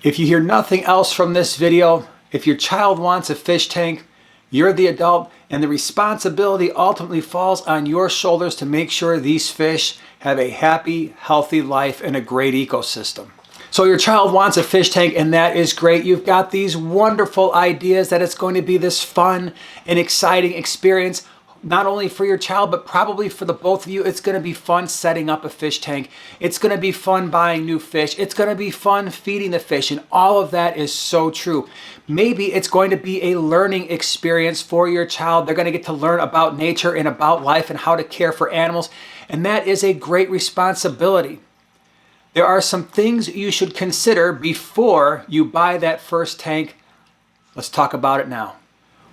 If you hear nothing else from this video, if your child wants a fish tank, you're the adult, and the responsibility ultimately falls on your shoulders to make sure these fish have a happy, healthy life and a great ecosystem. So your child wants a fish tank, and that is great. You've got these wonderful ideas that it's going to be this fun and exciting experience, not only for your child, but probably for the both of you. It's going to be fun setting up a fish tank. It's going to be fun buying new fish. It's going to be fun feeding the fish, and all of that is so true. Maybe it's going to be a learning experience for your child. They're going to get to learn about nature and about life and how to care for animals, and that is a great responsibility. There are some things you should consider before you buy that first tank. Let's talk about it now.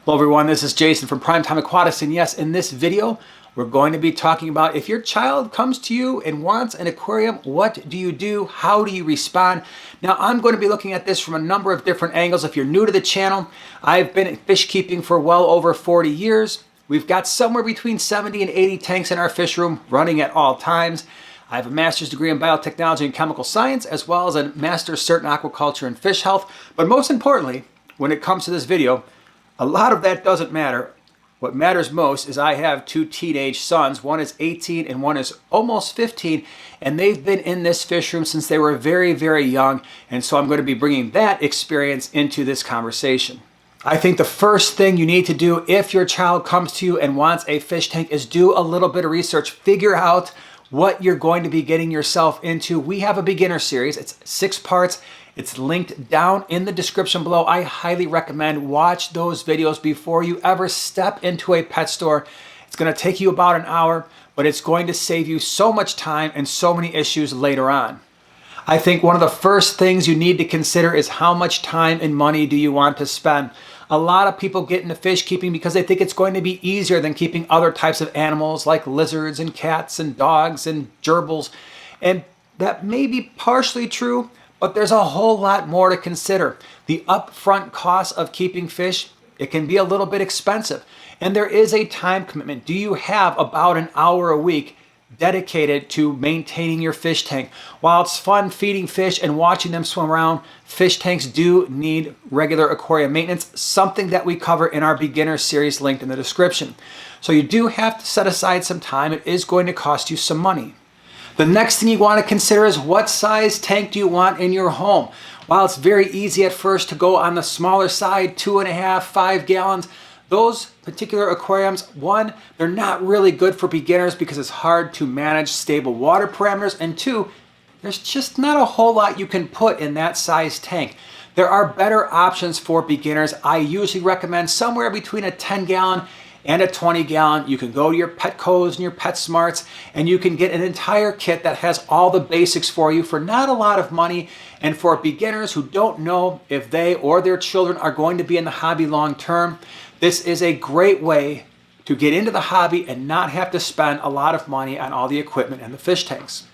Hello everyone, this is Jason from Primetime Aquatics, and yes, in this video, we're going to be talking about if your child comes to you and wants an aquarium, what do you do? How do you respond? Now, I'm going to be looking at this from a number of different angles. If you're new to the channel, I've been fish keeping for well over 40 years. We've got somewhere between 70 and 80 tanks in our fish room running at all times. I have a master's degree in biotechnology and chemical science, as well as a master's cert in aquaculture and fish health. But most importantly, when it comes to this video, a lot of that doesn't matter. What matters most is I have two teenage sons. One is 18 and one is almost 15, and they've been in this fish room since they were very, very young. And so I'm going to be bringing that experience into this conversation. I think the first thing you need to do if your child comes to you and wants a fish tank is do a little bit of research. Figure out what you're going to be getting yourself into. We have a beginner series. It's 6 parts. It's linked down in the description below. I highly recommend watch those videos before you ever step into a pet store. It's going to take you about an hour, but it's going to save you so much time and so many issues later on. I think one of the first things you need to consider is how much time and money do you want to spend. A lot of people get into fish keeping because they think it's going to be easier than keeping other types of animals like lizards and cats and dogs and gerbils. And that may be partially true, but there's a whole lot more to consider. The upfront cost of keeping fish, it can be a little bit expensive. And there is a time commitment. Do you have about an hour a week dedicated to maintaining your fish tank? While it's fun feeding fish and watching them swim around, fish tanks do need regular aquarium maintenance, something that we cover in our beginner series linked in the description. So you do have to set aside some time. It is going to cost you some money. The next thing you want to consider is what size tank do you want in your home? While it's very easy at first to go on the smaller side, 2.5, 5 gallons, those particular aquariums, one, they're not really good for beginners because it's hard to manage stable water parameters, and two, there's just not a whole lot you can put in that size tank. There are better options for beginners. I usually recommend somewhere between a 10-gallon and a 20-gallon. You can go to your Petco's and your PetSmarts, and you can get an entire kit that has all the basics for you for not a lot of money. And for beginners who don't know if they or their children are going to be in the hobby long term, this is a great way to get into the hobby and not have to spend a lot of money on all the equipment and the fish tanks.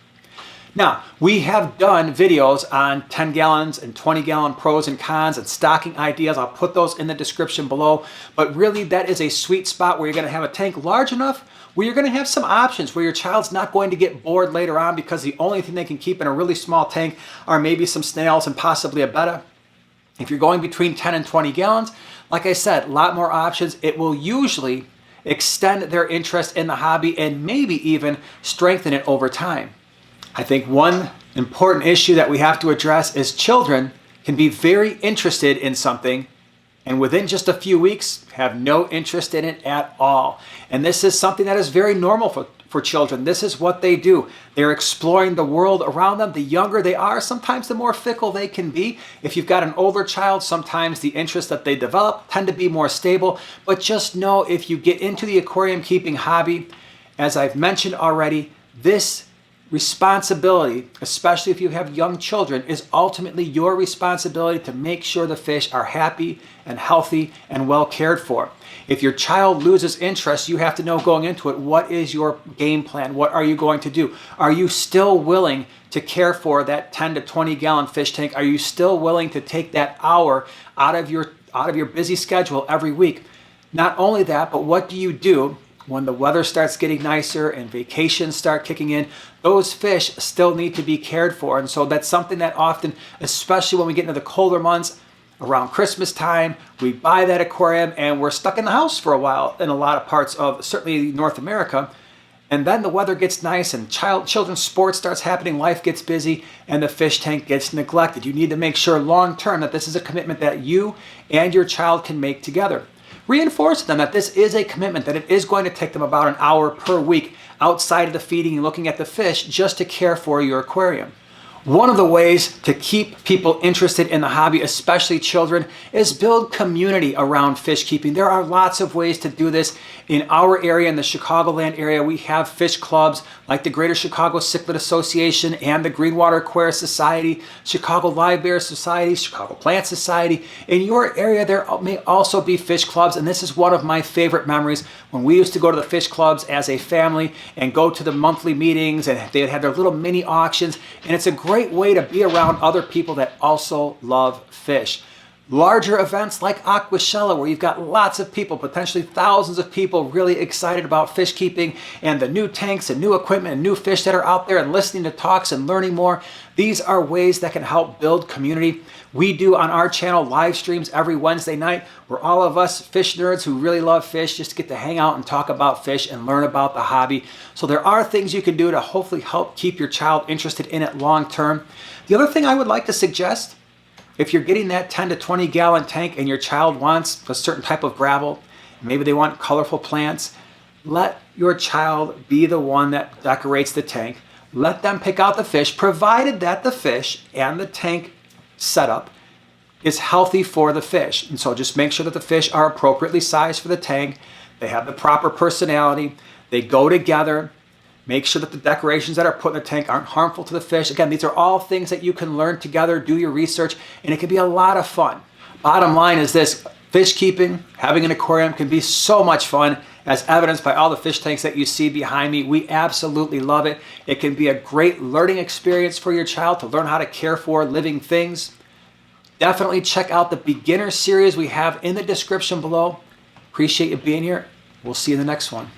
Now, we have done videos on 10 gallons and 20-gallon pros and cons and stocking ideas. I'll put those in the description below. But really, that is a sweet spot where you're going to have a tank large enough where you're going to have some options where your child's not going to get bored later on because the only thing they can keep in a really small tank are maybe some snails and possibly a betta. If you're going between 10 and 20 gallons, like I said, a lot more options. It will usually extend their interest in the hobby and maybe even strengthen it over time. I think one important issue that we have to address is children can be very interested in something and within just a few weeks have no interest in it at all. And this is something that is very normal for children. This is what they do. They're exploring the world around them. The younger they are, sometimes the more fickle they can be. If you've got an older child, sometimes the interests that they develop tend to be more stable. But just know if you get into the aquarium keeping hobby, as I've mentioned already, this responsibility, especially if you have young children, is ultimately your responsibility to make sure the fish are happy and healthy and well cared for. If your child loses interest, you have to know going into it, what is your game plan? What are you going to do? Are you still willing to care for that 10 to 20 gallon fish tank? Are you still willing to take that hour out of your busy schedule every week? Not only that, but what do you do when the weather starts getting nicer and vacations start kicking in, those fish still need to be cared for. And so that's something that often, especially when we get into the colder months, around Christmas time, we buy that aquarium and we're stuck in the house for a while in a lot of parts of certainly North America. And then the weather gets nice and children's sports starts happening, life gets busy, and the fish tank gets neglected. You need to make sure long term that this is a commitment that you and your child can make together. Reinforce to them that this is a commitment, that it is going to take them about an hour per week outside of the feeding and looking at the fish just to care for your aquarium. One of the ways to keep people interested in the hobby, especially children, is build community around fish keeping. There are lots of ways to do this. In our area, in the Chicagoland area, we have fish clubs like the Greater Chicago Cichlid Association and the Greenwater Aquarium Society, Chicago Live Bear Society, Chicago Plant Society. In your area, there may also be fish clubs, and this is one of my favorite memories when we used to go to the fish clubs as a family and go to the monthly meetings, and they'd have their little mini auctions, and it's a great way to be around other people that also love fish. Larger events like Aquashella, where you've got lots of people, potentially thousands of people really excited about fish keeping and the new tanks and new equipment and new fish that are out there, and listening to talks and learning more. These are ways that can help build community. We do on our channel live streams every Wednesday night where all of us fish nerds who really love fish just get to hang out and talk about fish and learn about the hobby. So there are things you can do to hopefully help keep your child interested in it long term. The other thing I would like to suggest, if you're getting that 10 to 20 gallon tank and your child wants a certain type of gravel, maybe they want colorful plants, let your child be the one that decorates the tank. Let them pick out the fish, provided that the fish and the tank setup is healthy for the fish. And so just make sure that the fish are appropriately sized for the tank. They have the proper personality. They go together. Make sure that the decorations that are put in the tank aren't harmful to the fish. Again, these are all things that you can learn together, do your research, and it can be a lot of fun. Bottom line is this: fish keeping, having an aquarium can be so much fun, as evidenced by all the fish tanks that you see behind me. We absolutely love it. It can be a great learning experience for your child to learn how to care for living things. Definitely check out the beginner series we have in the description below. Appreciate you being here. We'll see you in the next one.